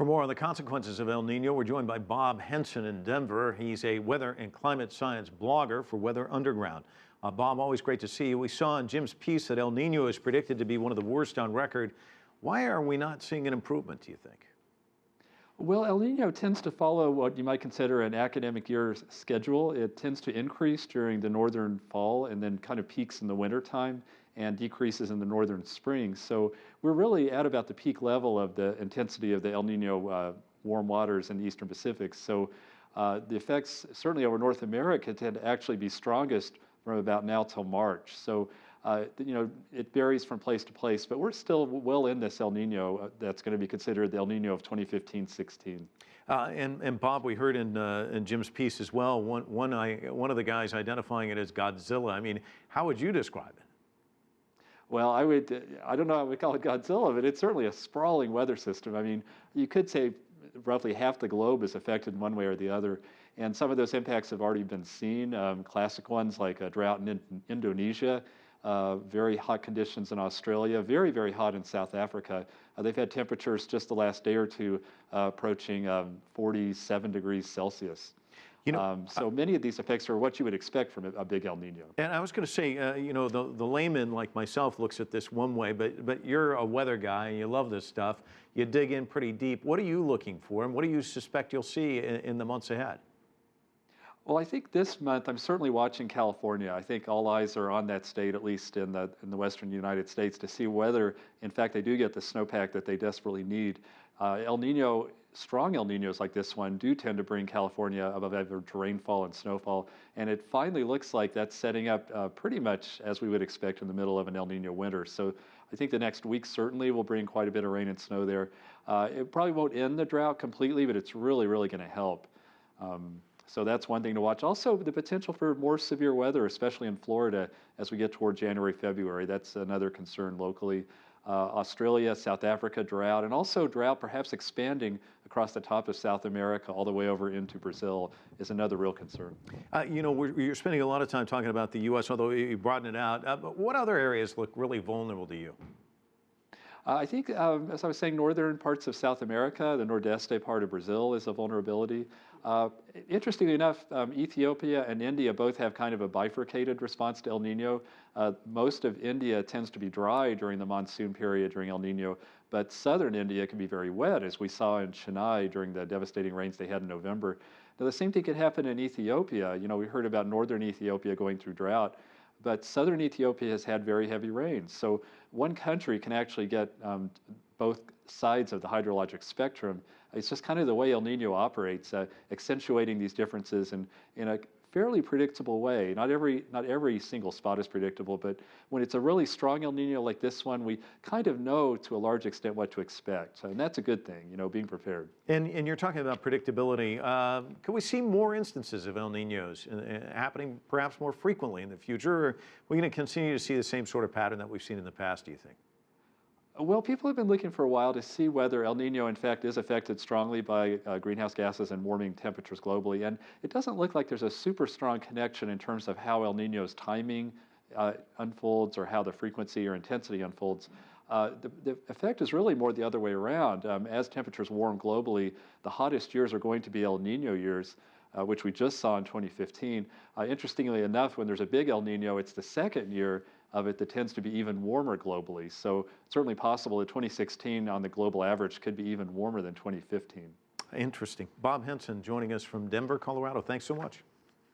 For more on the consequences of El Nino, we're joined by Bob Henson in Denver. He's a weather and climate science blogger for Weather Underground. Bob, always great to see you. We saw in Jim's piece that El Nino is predicted to be one of the worst on record. Why are we not seeing an improvement, do you think? Well, El Nino tends to follow what you might consider an academic year schedule. It tends to increase during the northern fall and then kind of peaks in the wintertime and decreases in the northern spring. So we're really at about the peak level of the intensity of the El Nino warm waters in the eastern Pacific. So the effects certainly over North America tend to actually be strongest from about now till March. So it varies from place to place, but we're still well in this El Nino that's going to be considered the El Nino of 2015-16. And Bob, we heard in Jim's piece as well, one of the guys identifying it as Godzilla. I mean, how would you describe it? Well, I don't know how we call it Godzilla, but it's certainly a sprawling weather system. I mean, you could say roughly half the globe is affected in one way or the other. And some of those impacts have already been seen. Classic ones like a drought in Indonesia, very hot conditions in Australia, very, very hot in South Africa. They've had temperatures just the last day or two approaching 47 degrees Celsius. So many of these effects are what you would expect from a big El Nino. And I was going to say, the layman like myself looks at this one way, but you're a weather guy and you love this stuff. You dig in pretty deep. What are you looking for, and what do you suspect you'll see in the months ahead? Well, I think this month I'm certainly watching California. I think all eyes are on that state, at least in the western United States, to see whether, in fact, they do get the snowpack that they desperately need. Strong El Ninos like this one do tend to bring California above average rainfall and snowfall, and it finally looks like that's setting up pretty much as we would expect in the middle of an El Nino winter. So I think the next week certainly will bring quite a bit of rain and snow there. It probably won't end the drought completely, but it's really, really going to help. So that's one thing to watch. Also, the potential for more severe weather, especially in Florida, as we get toward January, February. That's another concern locally. Australia, South Africa, drought, and also drought perhaps expanding across the top of South America all the way over into Brazil is another real concern. You're spending a lot of time talking about the U.S., although you broaden it out. But what other areas look really vulnerable to you? I think, as I was saying, northern parts of South America, the Nordeste part of Brazil is a vulnerability. Interestingly enough, Ethiopia and India both have kind of a bifurcated response to El Nino. Most of India tends to be dry during the monsoon period during El Nino, but southern India can be very wet, as we saw in Chennai during the devastating rains they had in November. Now, the same thing could happen in Ethiopia. We heard about northern Ethiopia going through drought, but southern Ethiopia has had very heavy rains. So one country can actually get both sides of the hydrologic spectrum. It's just kind of the way El Nino operates, accentuating these differences in a fairly predictable way. Not every single spot is predictable, but when it's a really strong El Nino like this one, we kind of know to a large extent what to expect. And that's a good thing, being prepared. And you're talking about predictability. Can we see more instances of El Ninos happening perhaps more frequently in the future? Or are we going to continue to see the same sort of pattern that we've seen in the past, do you think? Well, people have been looking for a while to see whether El Nino, in fact, is affected strongly by greenhouse gases and warming temperatures globally. And it doesn't look like there's a super strong connection in terms of how El Nino's timing unfolds or how the frequency or intensity unfolds. The effect is really more the other way around. As temperatures warm globally, the hottest years are going to be El Nino years, which we just saw in 2015. Interestingly enough, when there's a big El Nino, it's the second year of it that tends to be even warmer globally. So certainly possible that 2016 on the global average could be even warmer than 2015. Interesting. Bob Henson joining us from Denver, Colorado. Thanks so much.